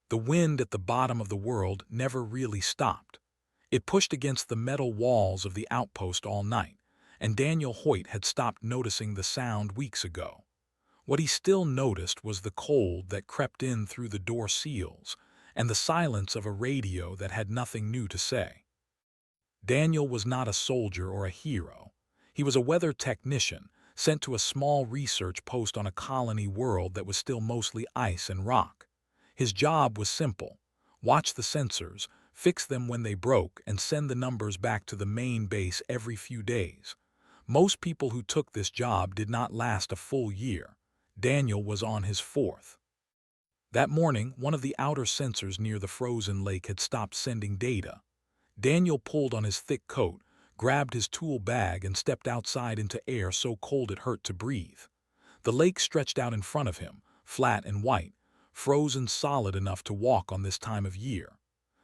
The wind at the bottom of the world never really stopped. It pushed against the metal walls of the outpost all night, and Daniel Hoyt had stopped noticing the sound weeks ago. What he still noticed was the cold that crept in through the door seals, and the silence of a radio that had nothing new to say. Daniel was not a soldier or a hero. He was a weather technician sent to a small research post on a colony world that was still mostly ice and rock. His job was simple: watch the sensors, fix them when they broke, and send the numbers back to the main base every few days. Most people who took this job did not last a full year. Daniel was on his fourth. That morning, one of the outer sensors near the frozen lake had stopped sending data. Daniel pulled on his thick coat, grabbed his tool bag, and stepped outside into air so cold it hurt to breathe. The lake stretched out in front of him, flat and white, frozen solid enough to walk on this time of year.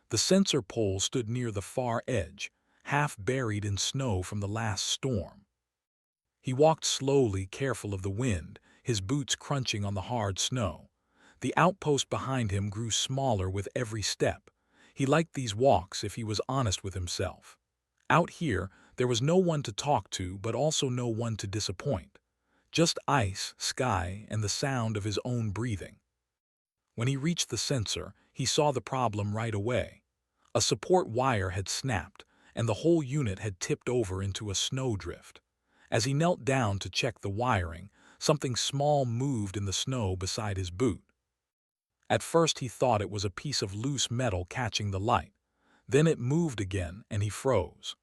The sensor pole stood near the far edge, half buried in snow from the last storm. He walked slowly, careful of the wind, his boots crunching on the hard snow. The outpost behind him grew smaller with every step. He liked these walks if he was honest with himself. Out here, there was no one to talk to, but also no one to disappoint. Just ice, sky, and the sound of his own breathing. When he reached the sensor, he saw the problem right away. A support wire had snapped, and the whole unit had tipped over into a snowdrift. As he knelt down to check the wiring, something small moved in the snow beside his boot. At first he thought it was a piece of loose metal catching the light. Then it moved again, and he froze.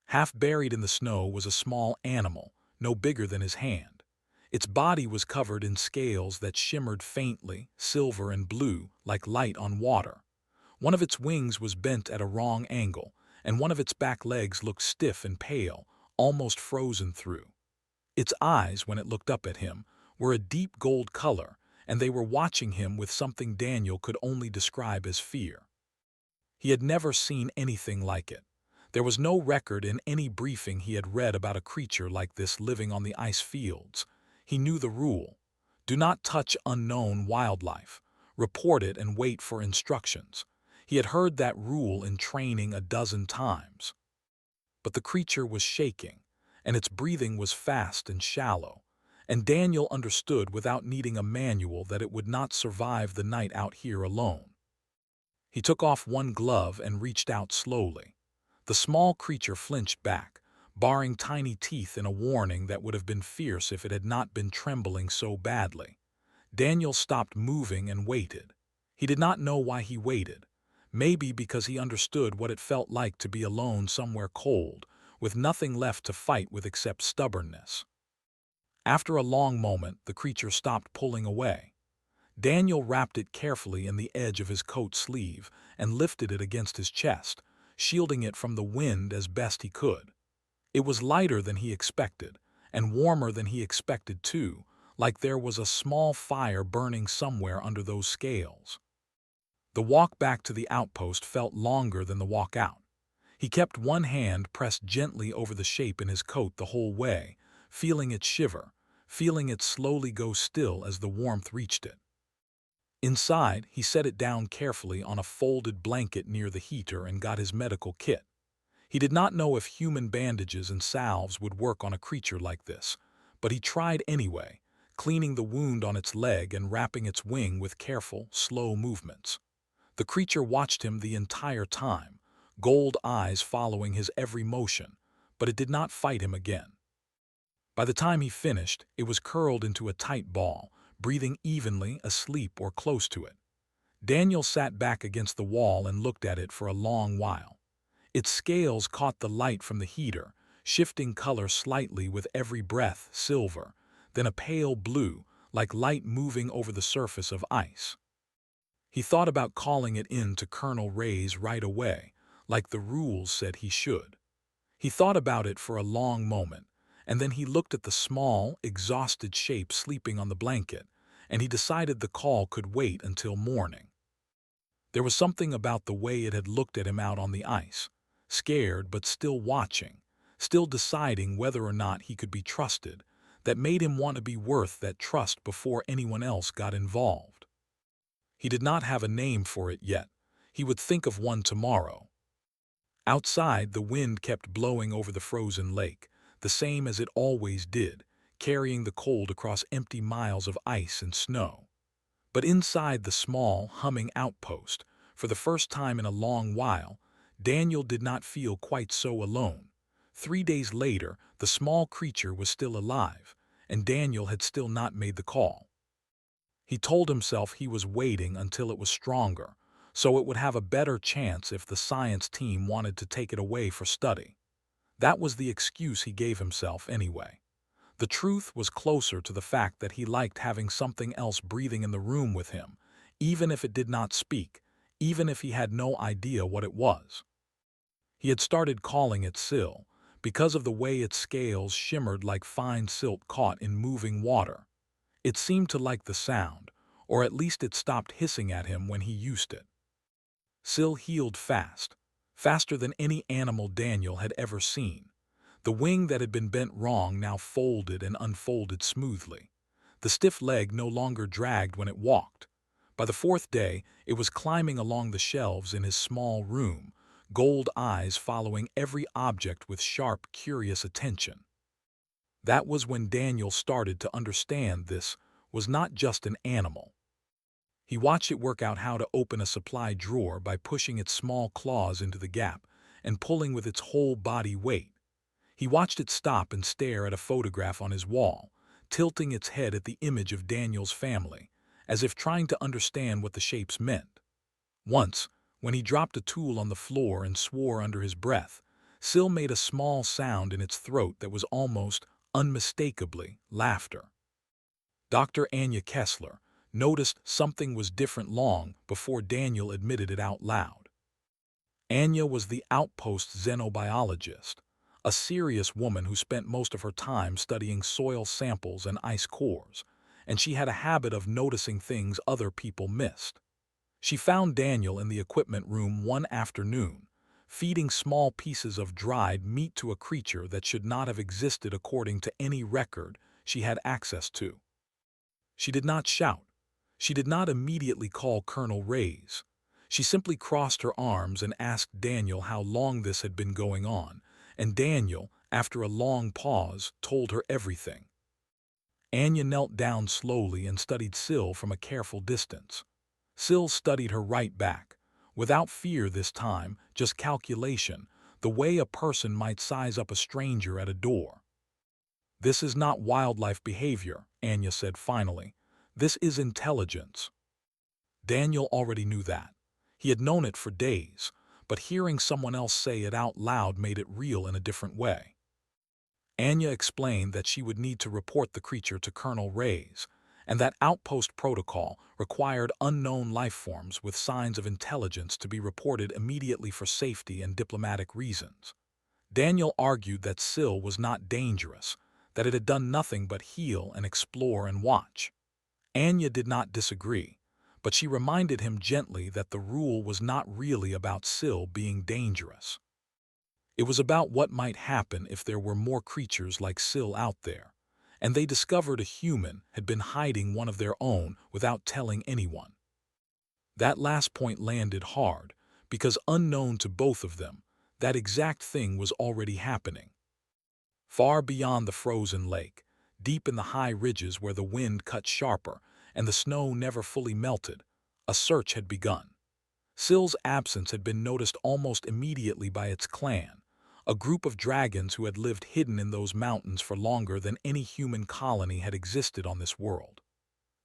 Half buried in the snow was a small animal, no bigger than his hand. Its body was covered in scales that shimmered faintly, silver and blue, like light on water. One of its wings was bent at a wrong angle, and one of its back legs looked stiff and pale, almost frozen through. Its eyes, when it looked up at him, were a deep gold color, and they were watching him with something Daniel could only describe as fear. He had never seen anything like it. There was no record in any briefing he had read about a creature like this living on the ice fields. He knew the rule: do not touch unknown wildlife. Report it and wait for instructions. He had heard that rule in training a dozen times. But the creature was shaking, and its breathing was fast and shallow, and Daniel understood without needing a manual that it would not survive the night out here alone. He took off one glove and reached out slowly. The small creature flinched back, baring tiny teeth in a warning that would have been fierce if it had not been trembling so badly. Daniel stopped moving and waited. He did not know why he waited. Maybe because he understood what it felt like to be alone somewhere cold, with nothing left to fight with except stubbornness. After a long moment, the creature stopped pulling away. Daniel wrapped it carefully in the edge of his coat sleeve and lifted it against his chest, shielding it from the wind as best he could. It was lighter than he expected, and warmer than he expected too, like there was a small fire burning somewhere under those scales. The walk back to the outpost felt longer than the walk out. He kept one hand pressed gently over the shape in his coat the whole way, feeling it shiver, feeling it slowly go still as the warmth reached it. Inside, he set it down carefully on a folded blanket near the heater and got his medical kit. He did not know if human bandages and salves would work on a creature like this, but he tried anyway, cleaning the wound on its leg and wrapping its wing with careful, slow movements. The creature watched him the entire time, gold eyes following his every motion, but it did not fight him again. By the time he finished, it was curled into a tight ball, breathing evenly, asleep or close to it. Daniel sat back against the wall and looked at it for a long while. Its scales caught the light from the heater, shifting color slightly with every breath: silver, then a pale blue, like light moving over the surface of ice. He thought about calling it in to Colonel Ray's right away, like the rules said he should. He thought about it for a long moment, and then he looked at the small, exhausted shape sleeping on the blanket, and he decided the call could wait until morning. There was something about the way it had looked at him out on the ice, scared but still watching, still deciding whether or not he could be trusted, that made him want to be worth that trust before anyone else got involved. He did not have a name for it yet. He would think of one tomorrow. Outside, the wind kept blowing over the frozen lake, the same as it always did, carrying the cold across empty miles of ice and snow. But inside the small, humming outpost, for the first time in a long while, Daniel did not feel quite so alone. 3 days later, the small creature was still alive, and Daniel had still not made the call. He told himself he was waiting until it was stronger, so it would have a better chance if the science team wanted to take it away for study. That was the excuse he gave himself anyway. The truth was closer to the fact that he liked having something else breathing in the room with him, even if it did not speak, even if he had no idea what it was. He had started calling it Syl, because of the way its scales shimmered like fine silt caught in moving water. It seemed to like the sound, or at least it stopped hissing at him when he used it. Syl healed fast, faster than any animal Daniel had ever seen. The wing that had been bent wrong now folded and unfolded smoothly. The stiff leg no longer dragged when it walked. By the 4th day, it was climbing along the shelves in his small room, gold eyes following every object with sharp, curious attention. That was when Daniel started to understand this was not just an animal. He watched it work out how to open a supply drawer by pushing its small claws into the gap and pulling with its whole body weight. He watched it stop and stare at a photograph on his wall, tilting its head at the image of Daniel's family, as if trying to understand what the shapes meant. Once, when he dropped a tool on the floor and swore under his breath, Syl made a small sound in its throat that was almost, unmistakably, laughter. Dr. Anya Kessler noticed something was different long before Daniel admitted it out loud. Anya was the outpost xenobiologist, a serious woman who spent most of her time studying soil samples and ice cores, and she had a habit of noticing things other people missed. She found Daniel in the equipment room one afternoon, feeding small pieces of dried meat to a creature that should not have existed according to any record she had access to. She did not shout. She did not immediately call Colonel Reyes. She simply crossed her arms and asked Daniel how long this had been going on, and Daniel, after a long pause, told her everything. Anya knelt down slowly and studied Syl from a careful distance. Syl studied her right back, without fear this time, just calculation, the way a person might size up a stranger at a door. "This is not wildlife behavior," Anya said finally. "This is intelligence." Daniel already knew that. He had known it for days, but hearing someone else say it out loud made it real in a different way. Anya explained that she would need to report the creature to Colonel Reyes, and that outpost protocol required unknown life forms with signs of intelligence to be reported immediately for safety and diplomatic reasons. Daniel argued that Syl was not dangerous, that it had done nothing but heal and explore and watch. Anya did not disagree, but she reminded him gently that the rule was not really about Syl being dangerous. It was about what might happen if there were more creatures like Syl out there, and they discovered a human had been hiding one of their own without telling anyone. That last point landed hard, because unknown to both of them, that exact thing was already happening. Far beyond the frozen lake, deep in the high ridges where the wind cut sharper and the snow never fully melted, a search had begun. Syl's absence had been noticed almost immediately by its clan, a group of dragons who had lived hidden in those mountains for longer than any human colony had existed on this world.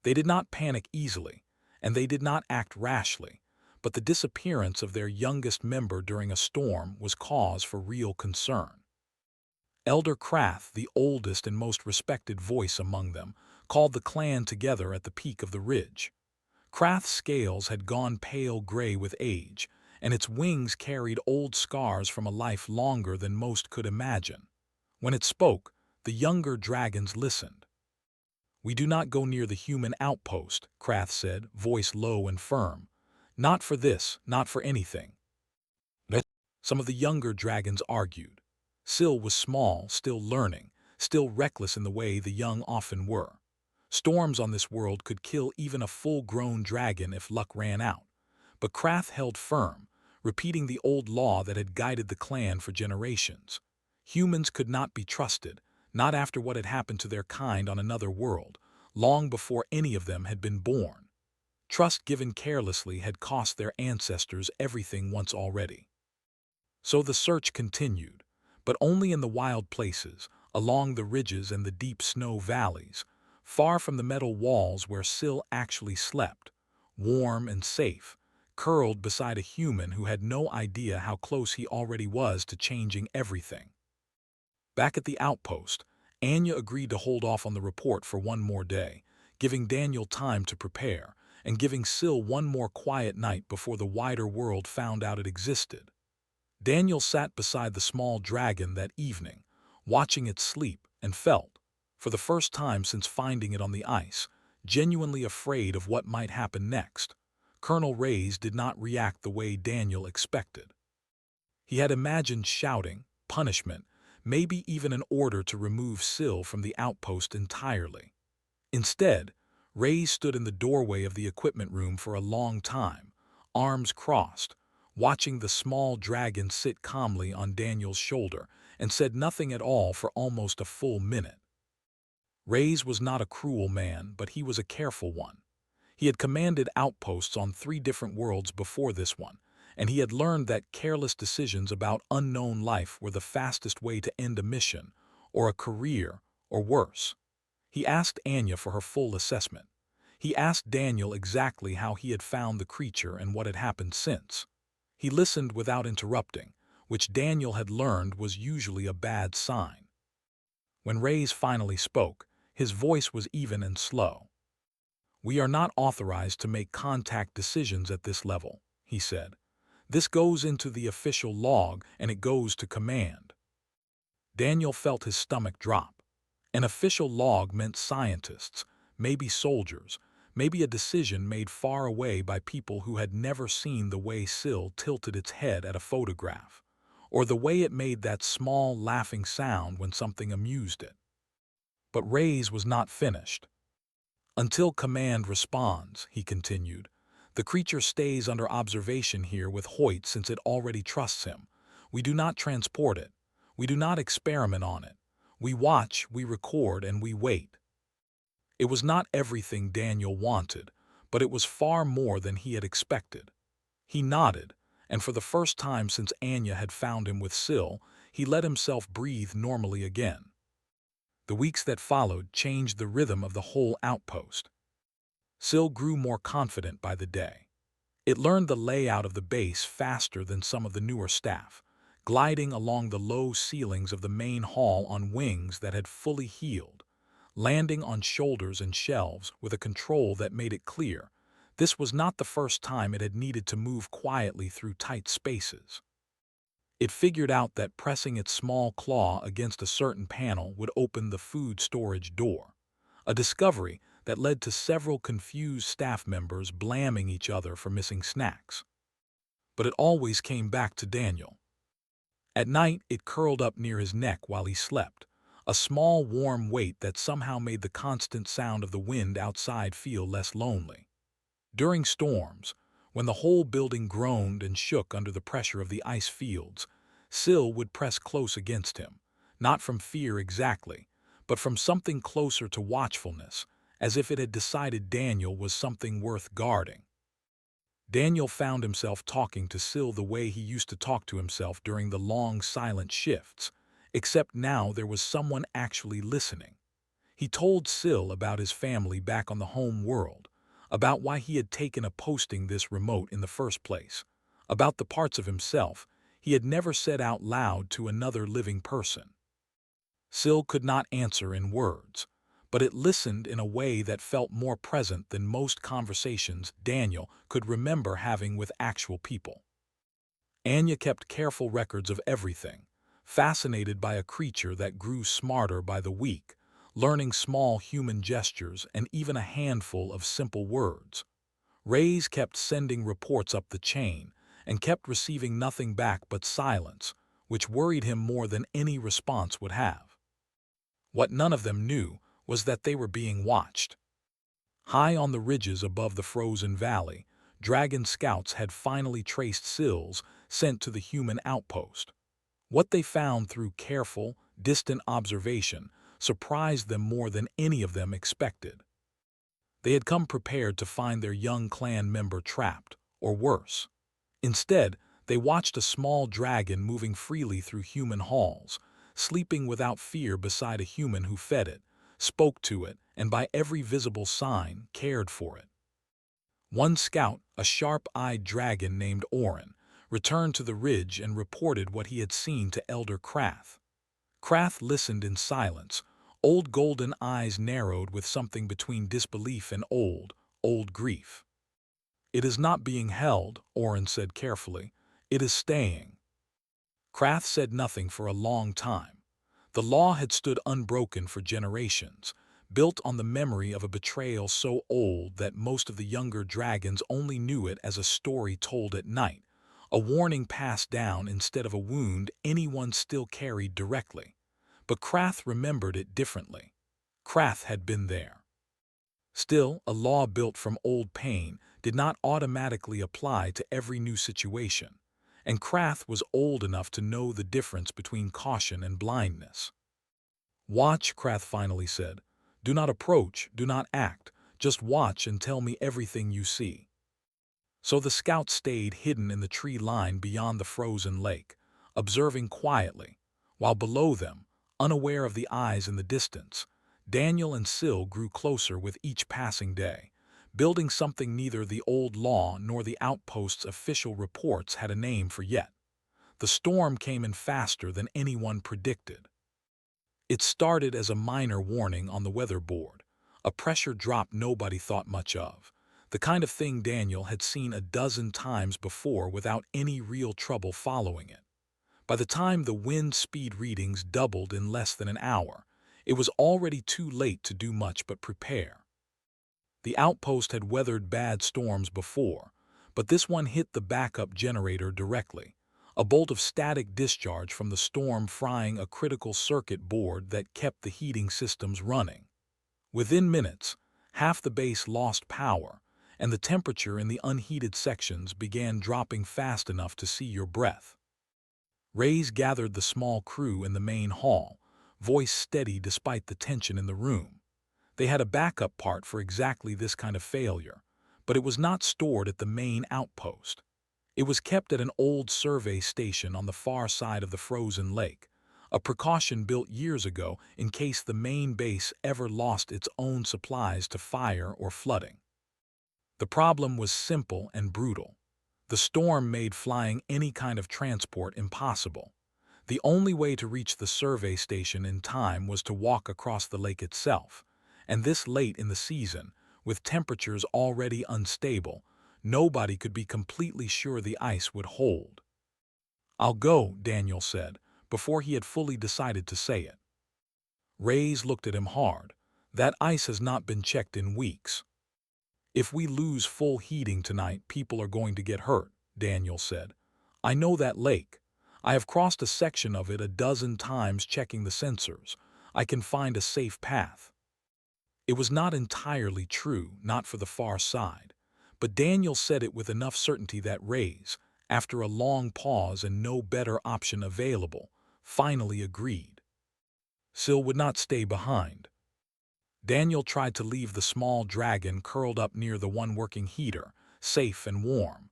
They did not panic easily, and they did not act rashly, but the disappearance of their youngest member during a storm was cause for real concern. Elder Krath, the oldest and most respected voice among them, called the clan together at the peak of the ridge. Krath's scales had gone pale gray with age, and its wings carried old scars from a life longer than most could imagine. When it spoke, the younger dragons listened. "We do not go near the human outpost," Krath said, voice low and firm. "Not for this, not for anything." Some of the younger dragons argued. Syl was small, still learning, still reckless in the way the young often were. Storms on this world could kill even a full-grown dragon if luck ran out. But Krath held firm, repeating the old law that had guided the clan for generations. Humans could not be trusted, not after what had happened to their kind on another world, long before any of them had been born. Trust given carelessly had cost their ancestors everything once already. So the search continued, but only in the wild places, along the ridges and the deep snow valleys, far from the metal walls where Syl actually slept, warm and safe, curled beside a human who had no idea how close he already was to changing everything. Back at the outpost, Anya agreed to hold off on the report for one more day, giving Daniel time to prepare, and giving Syl one more quiet night before the wider world found out it existed. Daniel sat beside the small dragon that evening, watching it sleep, and felt, for the first time since finding it on the ice, genuinely afraid of what might happen next. Colonel Reyes did not react the way Daniel expected. He had imagined shouting, punishment, maybe even an order to remove Syl from the outpost entirely. Instead, Reyes stood in the doorway of the equipment room for a long time, arms crossed, watching the small dragon sit calmly on Daniel's shoulder, and said nothing at all for almost a full minute. Reyes was not a cruel man, but he was a careful one. He had commanded outposts on 3 different worlds before this one, and he had learned that careless decisions about unknown life were the fastest way to end a mission, or a career, or worse. He asked Anya for her full assessment. He asked Daniel exactly how he had found the creature and what had happened since. He listened without interrupting, which Daniel had learned was usually a bad sign. When Reyes finally spoke, his voice was even and slow. "We are not authorized to make contact decisions at this level," he said. "This goes into the official log and it goes to command." Daniel felt his stomach drop. An official log meant scientists, maybe soldiers, maybe a decision made far away by people who had never seen the way Syl tilted its head at a photograph, or the way it made that small laughing sound when something amused it. But Reyes was not finished. "Until command responds," he continued. "The creature stays under observation here with Hoyt since it already trusts him. We do not transport it. We do not experiment on it. We watch, we record, and we wait." It was not everything Daniel wanted, but it was far more than he had expected. He nodded, and for the first time since Anya had found him with Syl, he let himself breathe normally again. The weeks that followed changed the rhythm of the whole outpost. Syl grew more confident by the day. It learned the layout of the base faster than some of the newer staff, gliding along the low ceilings of the main hall on wings that had fully healed, landing on shoulders and shelves with a control that made it clear this was not the first time it had needed to move quietly through tight spaces. It figured out that pressing its small claw against a certain panel would open the food storage door, a discovery that led to several confused staff members blaming each other for missing snacks. But it always came back to Daniel. At night, it curled up near his neck while he slept, a small warm weight that somehow made the constant sound of the wind outside feel less lonely. During storms, when the whole building groaned and shook under the pressure of the ice fields, Syl would press close against him, not from fear exactly, but from something closer to watchfulness, as if it had decided Daniel was something worth guarding. Daniel found himself talking to Syl the way he used to talk to himself during the long silent shifts, except now there was someone actually listening. He told Syl about his family back on the home world, about why he had taken a posting this remote in the first place, about the parts of himself he had never said out loud to another living person. Syl could not answer in words, but it listened in a way that felt more present than most conversations Daniel could remember having with actual people. Anya kept careful records of everything, fascinated by a creature that grew smarter by the week, learning small human gestures and even a handful of simple words. Reyes kept sending reports up the chain and kept receiving nothing back but silence, which worried him more than any response would have. What none of them knew was that they were being watched. High on the ridges above the frozen valley, dragon scouts had finally traced sills sent to the human outpost. What they found through careful, distant observation surprised them more than any of them expected. They had come prepared to find their young clan member trapped, or worse. Instead, they watched a small dragon moving freely through human halls, sleeping without fear beside a human who fed it, spoke to it, and by every visible sign cared for it. One scout, a sharp-eyed dragon named Orin, returned to the ridge and reported what he had seen to Elder Krath. Krath listened in silence, old golden eyes narrowed with something between disbelief and old grief. "It is not being held," Orin said carefully. "It is staying." Krath said nothing for a long time. The law had stood unbroken for generations, built on the memory of a betrayal so old that most of the younger dragons only knew it as a story told at night, a warning passed down instead of a wound anyone still carried directly. But Krath remembered it differently. Krath had been there. Still, a law built from old pain did not automatically apply to every new situation, and Krath was old enough to know the difference between caution and blindness. "Watch," Krath finally said. "Do not approach, do not act, just watch and tell me everything you see." So the scouts stayed hidden in the tree line beyond the frozen lake, observing quietly, while below them, unaware of the eyes in the distance, Daniel and Syl grew closer with each passing day, building something neither the old law nor the outpost's official reports had a name for yet. The storm came in faster than anyone predicted. It started as a minor warning on the weather board, a pressure drop nobody thought much of, the kind of thing Daniel had seen a dozen times before without any real trouble following it. By the time the wind speed readings doubled in less than an hour, it was already too late to do much but prepare. The outpost had weathered bad storms before, but this one hit the backup generator directly, a bolt of static discharge from the storm frying a critical circuit board that kept the heating systems running. Within minutes, half the base lost power, and the temperature in the unheated sections began dropping fast enough to see your breath. Rays gathered the small crew in the main hall, voice steady despite the tension in the room. They had a backup part for exactly this kind of failure, but it was not stored at the main outpost. It was kept at an old survey station on the far side of the frozen lake, a precaution built years ago in case the main base ever lost its own supplies to fire or flooding. The problem was simple and brutal. The storm made flying any kind of transport impossible. The only way to reach the survey station in time was to walk across the lake itself, and this late in the season, with temperatures already unstable, nobody could be completely sure the ice would hold. "I'll go," Daniel said, before he had fully decided to say it. Rays looked at him hard. "That ice has not been checked in weeks." "If we lose full heating tonight, people are going to get hurt," Daniel said. "I know that lake. I have crossed a section of it a dozen times checking the sensors. I can find a safe path." It was not entirely true, not for the far side, but Daniel said it with enough certainty that Rays, after a long pause and no better option available, finally agreed. Syl would not stay behind. Daniel tried to leave the small dragon curled up near the one working heater, safe and warm,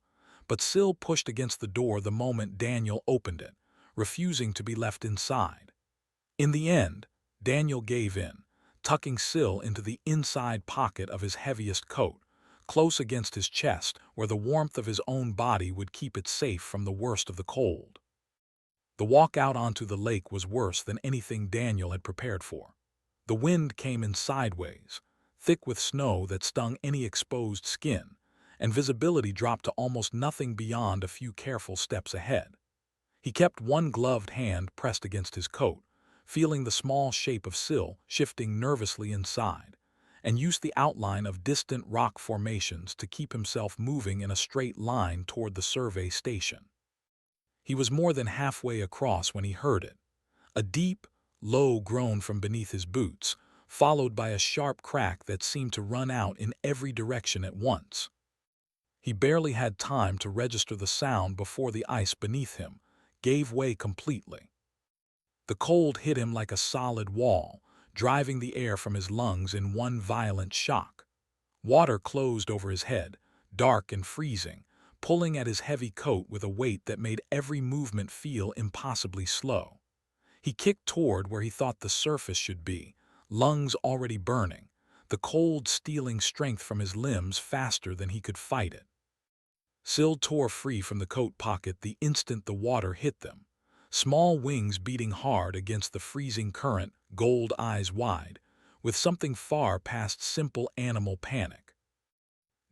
but Syl pushed against the door the moment Daniel opened it, refusing to be left inside. In the end, Daniel gave in, tucking Syl into the inside pocket of his heaviest coat, close against his chest where the warmth of his own body would keep it safe from the worst of the cold. The walk out onto the lake was worse than anything Daniel had prepared for. The wind came in sideways, thick with snow that stung any exposed skin, and visibility dropped to almost nothing beyond a few careful steps ahead. He kept one gloved hand pressed against his coat, feeling the small shape of Syl shifting nervously inside, and used the outline of distant rock formations to keep himself moving in a straight line toward the survey station. He was more than halfway across when he heard it, a deep, low groan from beneath his boots, followed by a sharp crack that seemed to run out in every direction at once. He barely had time to register the sound before the ice beneath him gave way completely. The cold hit him like a solid wall, driving the air from his lungs in one violent shock. Water closed over his head, dark and freezing, pulling at his heavy coat with a weight that made every movement feel impossibly slow. He kicked toward where he thought the surface should be, lungs already burning, the cold stealing strength from his limbs faster than he could fight it. Syl tore free from the coat pocket the instant the water hit them, small wings beating hard against the freezing current, gold eyes wide, with something far past simple animal panic.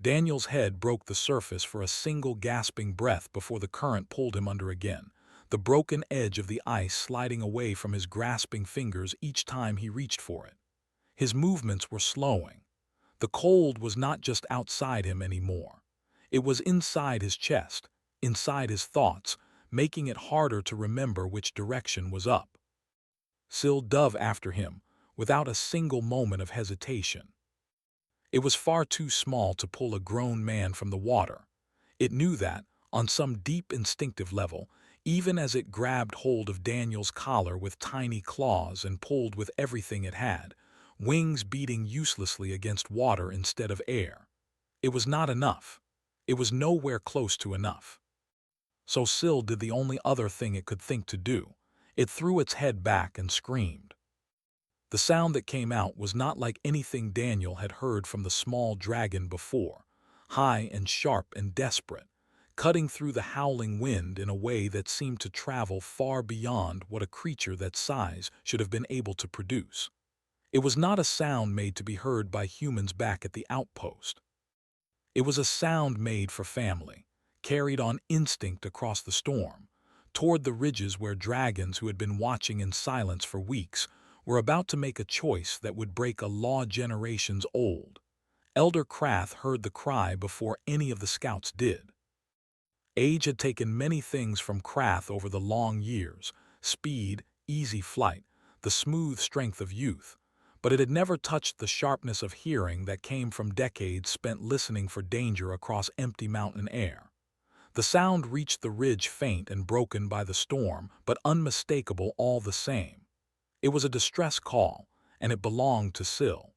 Daniel's head broke the surface for a single gasping breath before the current pulled him under again, the broken edge of the ice sliding away from his grasping fingers each time he reached for it. His movements were slowing. The cold was not just outside him anymore. It was inside his chest, inside his thoughts, making it harder to remember which direction was up. Syl dove after him, without a single moment of hesitation. It was far too small to pull a grown man from the water. It knew that, on some deep instinctive level, even as it grabbed hold of Daniel's collar with tiny claws and pulled with everything it had, wings beating uselessly against water instead of air. It was not enough. It was nowhere close to enough. So Syl did the only other thing it could think to do. It threw its head back and screamed. The sound that came out was not like anything Daniel had heard from the small dragon before, high and sharp and desperate, cutting through the howling wind in a way that seemed to travel far beyond what a creature that size should have been able to produce. It was not a sound made to be heard by humans back at the outpost. It was a sound made for family, carried on instinct across the storm, toward the ridges where dragons who had been watching in silence for weeks were about to make a choice that would break a law generations old. Elder Krath heard the cry before any of the scouts did. Age had taken many things from Krath over the long years: speed, easy flight, the smooth strength of youth, but it had never touched the sharpness of hearing that came from decades spent listening for danger across empty mountain air. The sound reached the ridge faint and broken by the storm, but unmistakable all the same. It was a distress call, and it belonged to Syl.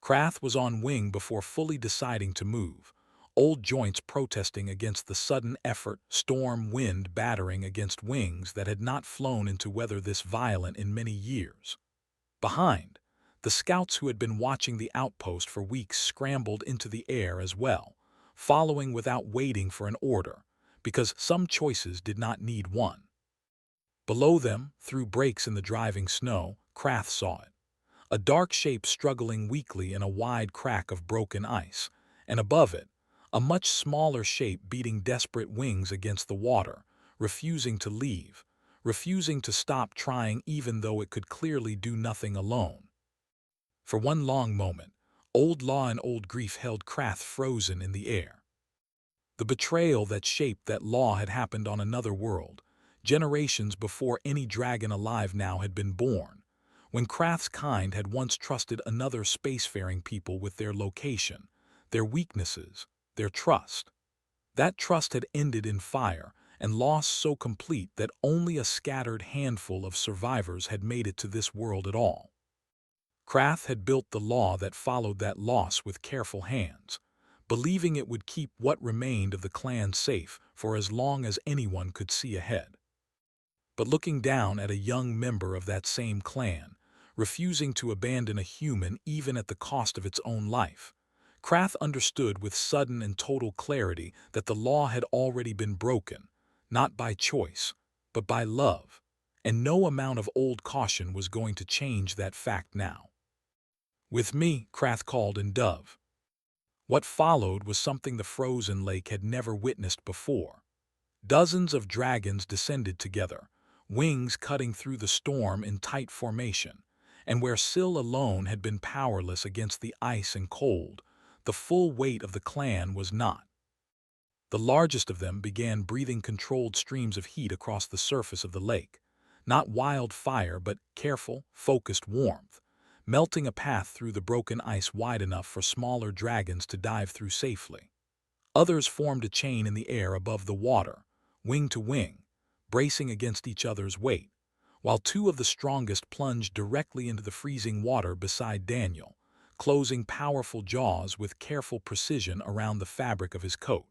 Krath was on wing before fully deciding to move, old joints protesting against the sudden effort, storm wind battering against wings that had not flown into weather this violent in many years. Behind, the scouts who had been watching the outpost for weeks scrambled into the air as well, following without waiting for an order, because some choices did not need one. Below them, through breaks in the driving snow, Krath saw it. A dark shape struggling weakly in a wide crack of broken ice, and above it, a much smaller shape beating desperate wings against the water, refusing to leave, refusing to stop trying even though it could clearly do nothing alone. For one long moment, old law and old grief held Krath frozen in the air. The betrayal that shaped that law had happened on another world, generations before any dragon alive now had been born, when Krath's kind had once trusted another spacefaring people with their location, their weaknesses, their trust. That trust had ended in fire and loss so complete that only a scattered handful of survivors had made it to this world at all. Krath had built the law that followed that loss with careful hands, believing it would keep what remained of the clan safe for as long as anyone could see ahead. But looking down at a young member of that same clan, refusing to abandon a human even at the cost of its own life, Krath understood with sudden and total clarity that the law had already been broken, not by choice, but by love, and no amount of old caution was going to change that fact now. "With me," Krath called in Dove. What followed was something the frozen lake had never witnessed before. Dozens of dragons descended together, wings cutting through the storm in tight formation, and where Syl alone had been powerless against the ice and cold, the full weight of the clan was not. The largest of them began breathing controlled streams of heat across the surface of the lake, not wild fire but careful, focused warmth, melting a path through the broken ice wide enough for smaller dragons to dive through safely. Others formed a chain in the air above the water, wing to wing, bracing against each other's weight, while two of the strongest plunged directly into the freezing water beside Daniel, closing powerful jaws with careful precision around the fabric of his coat.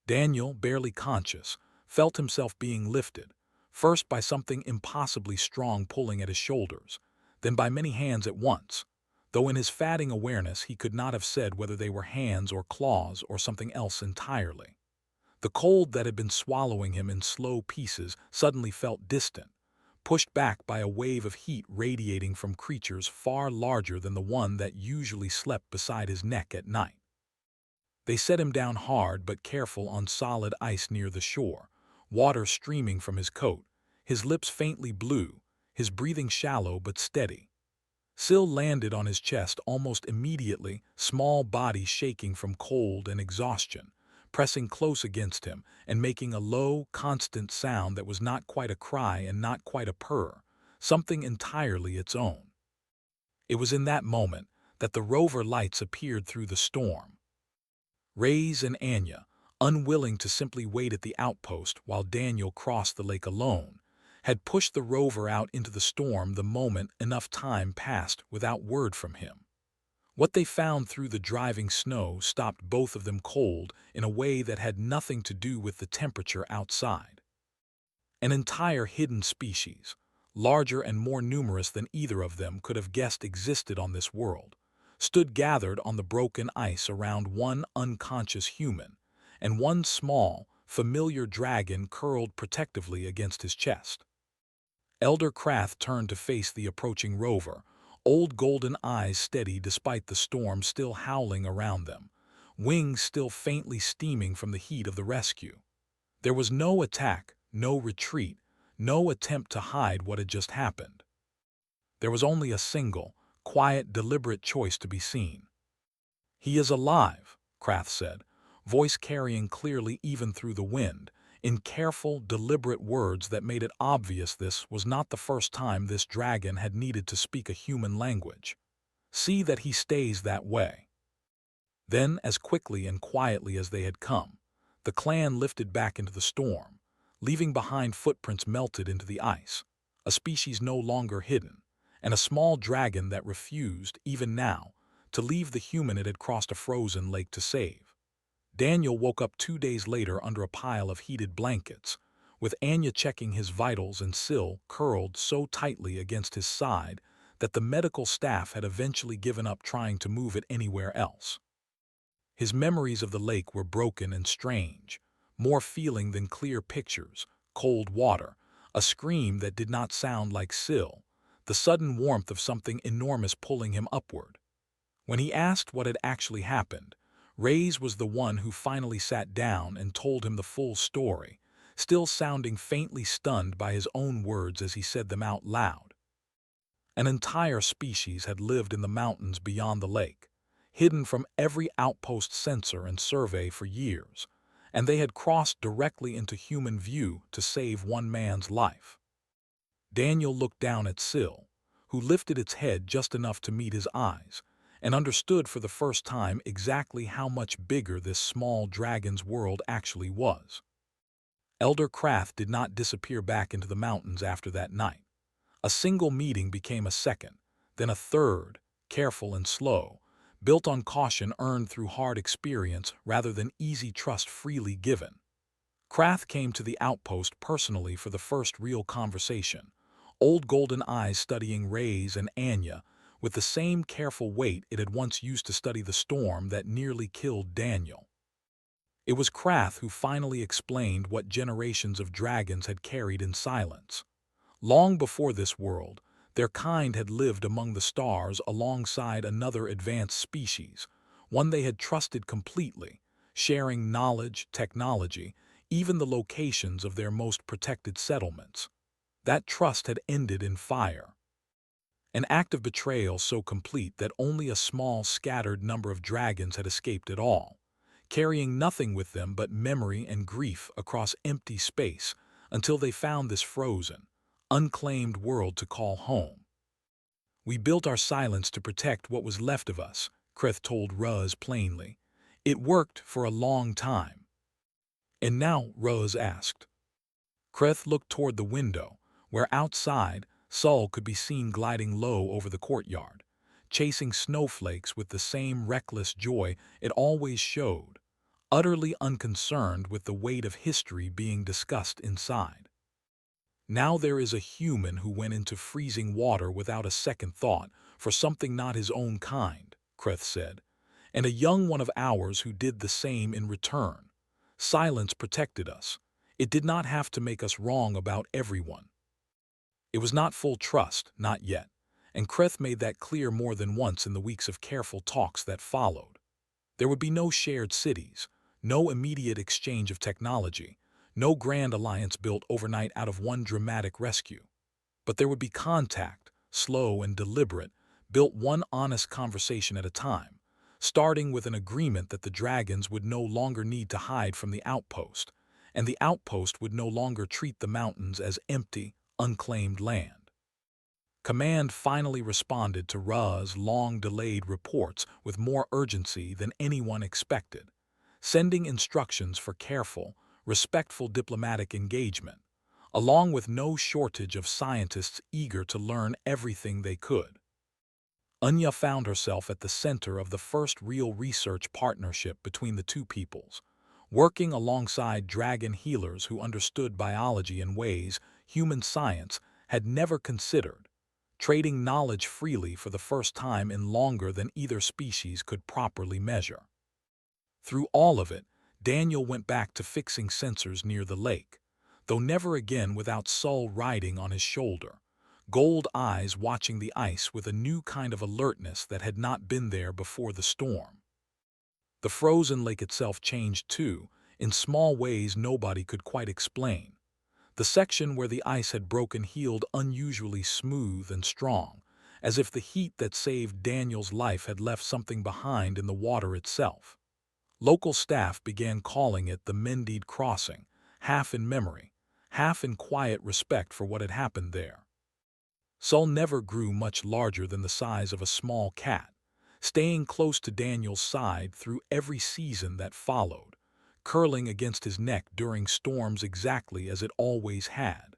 Daniel, barely conscious, felt himself being lifted, first by something impossibly strong pulling at his shoulders, then by many hands at once, though in his fading awareness he could not have said whether they were hands or claws or something else entirely. The cold that had been swallowing him in slow pieces suddenly felt distant, pushed back by a wave of heat radiating from creatures far larger than the one that usually slept beside his neck at night. They set him down hard but careful on solid ice near the shore, water streaming from his coat, his lips faintly blue, his breathing shallow but steady. Syl landed on his chest almost immediately, small body shaking from cold and exhaustion, pressing close against him and making a low, constant sound that was not quite a cry and not quite a purr, something entirely its own. It was in that moment that the rover lights appeared through the storm. Reyes and Anya, unwilling to simply wait at the outpost while Daniel crossed the lake alone, had pushed the rover out into the storm the moment enough time passed without word from him. What they found through the driving snow stopped both of them cold in a way that had nothing to do with the temperature outside. An entire hidden species, larger and more numerous than either of them could have guessed existed on this world, stood gathered on the broken ice around one unconscious human, and one small, familiar dragon curled protectively against his chest. Elder Krath turned to face the approaching rover, old golden eyes steady despite the storm still howling around them, wings still faintly steaming from the heat of the rescue. There was no attack, no retreat, no attempt to hide what had just happened. There was only a single, quiet, deliberate choice to be seen. "He is alive," Krath said, voice carrying clearly even through the wind, in careful, deliberate words that made it obvious this was not the first time this dragon had needed to speak a human language. "See that he stays that way." Then, as quickly and quietly as they had come, the clan lifted back into the storm, leaving behind footprints melted into the ice, a species no longer hidden, and a small dragon that refused, even now, to leave the human it had crossed a frozen lake to save. Daniel woke up 2 days later under a pile of heated blankets, with Anya checking his vitals and Syl curled so tightly against his side that the medical staff had eventually given up trying to move it anywhere else. His memories of the lake were broken and strange, more feeling than clear pictures, cold water, a scream that did not sound like Syl, the sudden warmth of something enormous pulling him upward. When he asked what had actually happened, Reyes was the one who finally sat down and told him the full story, still sounding faintly stunned by his own words as he said them out loud. An entire species had lived in the mountains beyond the lake, hidden from every outpost sensor and survey for years, and they had crossed directly into human view to save one man's life. Daniel looked down at Syl, who lifted its head just enough to meet his eyes, and understood for the first time exactly how much bigger this small dragon's world actually was. Elder Krath did not disappear back into the mountains after that night. A single meeting became a second, then a third, careful and slow, built on caution earned through hard experience rather than easy trust freely given. Krath came to the outpost personally for the first real conversation, old golden eyes studying Reyes and Anya with the same careful weight it had once used to study the storm that nearly killed Daniel. It was Krath who finally explained what generations of dragons had carried in silence. Long before this world, their kind had lived among the stars alongside another advanced species, one they had trusted completely, sharing knowledge, technology, even the locations of their most protected settlements. That trust had ended in fire. An act of betrayal so complete that only a small, scattered number of dragons had escaped at all, carrying nothing with them but memory and grief across empty space until they found this frozen, unclaimed world to call home. We built our silence to protect what was left of us, Krith told Ruz plainly. It worked for a long time. And now, Ruz asked. Krith looked toward the window, where outside, Sol could be seen gliding low over the courtyard, chasing snowflakes with the same reckless joy it always showed, utterly unconcerned with the weight of history being discussed inside. Now there is a human who went into freezing water without a second thought for something not his own kind, Krith said, and a young one of ours who did the same in return. Silence protected us. It did not have to make us wrong about everyone. It was not full trust, not yet, and Krith made that clear more than once in the weeks of careful talks that followed. There would be no shared cities, no immediate exchange of technology, no grand alliance built overnight out of one dramatic rescue. But there would be contact, slow and deliberate, built one honest conversation at a time, starting with an agreement that the dragons would no longer need to hide from the outpost, and the outpost would no longer treat the mountains as empty, unclaimed land. Command finally responded to Ra's long-delayed reports with more urgency than anyone expected, sending instructions for careful, respectful diplomatic engagement, along with no shortage of scientists eager to learn everything they could. Anya found herself at the center of the first real research partnership between the two peoples, working alongside dragon healers who understood biology in ways human science had never considered, trading knowledge freely for the first time in longer than either species could properly measure. Through all of it, Daniel went back to fixing sensors near the lake, though never again without Sol riding on his shoulder, gold eyes watching the ice with a new kind of alertness that had not been there before the storm. The frozen lake itself changed too, in small ways nobody could quite explain. The section where the ice had broken healed unusually smooth and strong, as if the heat that saved Daniel's life had left something behind in the water itself. Local staff began calling it the Mendied Crossing, half in memory, half in quiet respect for what had happened there. Sol never grew much larger than the size of a small cat, staying close to Daniel's side through every season that followed, curling against his neck during storms exactly as it always had,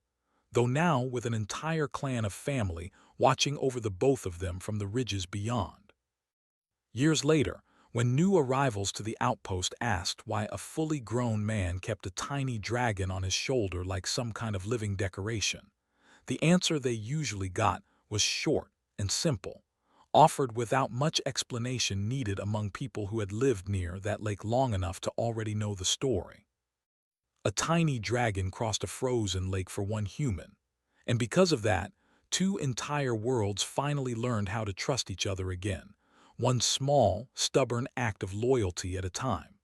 though now with an entire clan of family watching over the both of them from the ridges beyond. Years later, when new arrivals to the outpost asked why a fully grown man kept a tiny dragon on his shoulder like some kind of living decoration, the answer they usually got was short and simple, offered without much explanation needed among people who had lived near that lake long enough to already know the story. A tiny dragon crossed a frozen lake for one human, and because of that, two entire worlds finally learned how to trust each other again, one small, stubborn act of loyalty at a time.